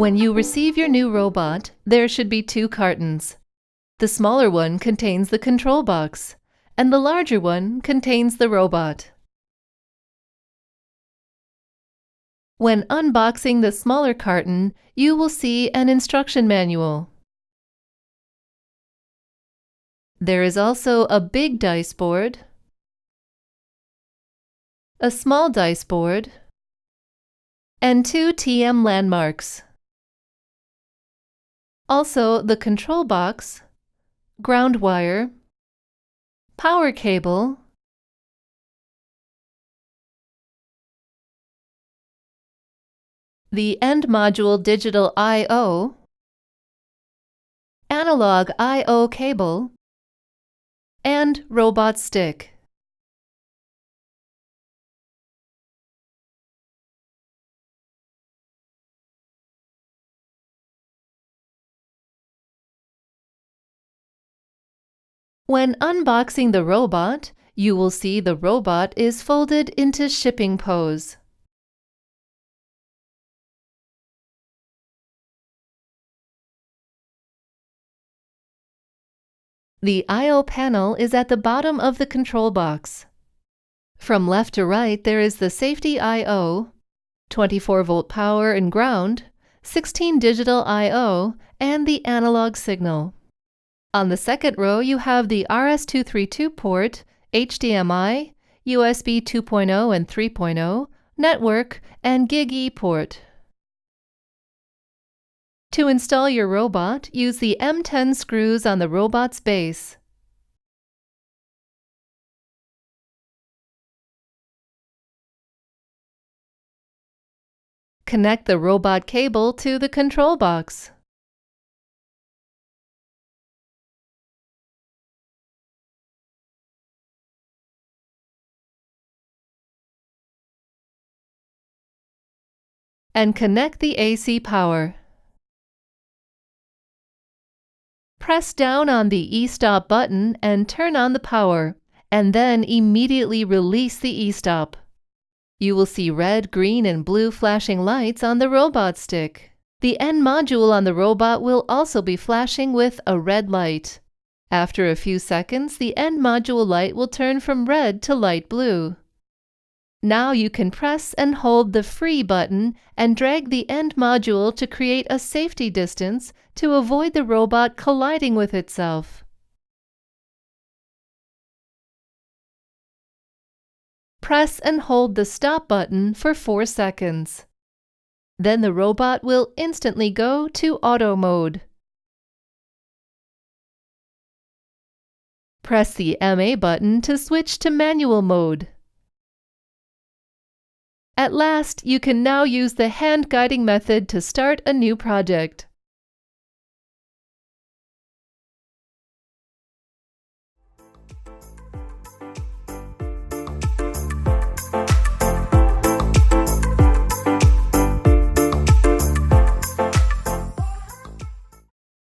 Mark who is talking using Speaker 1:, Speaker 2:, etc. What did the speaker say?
Speaker 1: When you receive your new robot, there should be two cartons. The smaller one contains the control box, and the larger one contains the robot. When unboxing the smaller carton, you will see an instruction manual. There is also a big dice board, a small dice board, and 2 TM landmarks. Also, the control box, ground wire, power cable, the end module digital I/O, analog I/O cable, and robot stick. When unboxing the robot, you will see the robot is folded into shipping pose. The I/O panel is at the bottom of the control box. From left to right, there is the safety I/O, 24-volt power and ground, 16 digital I/O, and the analog signal. On the second row, you have the RS-232 port, HDMI, USB 2.0 and 3.0, network, and Gig-E port. To install your robot, use the M10 screws on the robot's base. Connect the robot cable to the control box. And connect the AC power. Press down on the e-stop button and turn on the power, and then immediately release the e-stop. You will see red, green, and blue flashing lights on the robot stick. The end module on the robot will also be flashing with a red light. After a few seconds, the end module light will turn from red to light blue. Now you can press and hold the Free button and drag the end module to create a safety distance to avoid the robot colliding with itself. Press and hold the Stop button for 4 seconds. Then the robot will instantly go to auto mode. Press the MA button to switch to manual mode. At last, you can now use the hand guiding method to start a new project.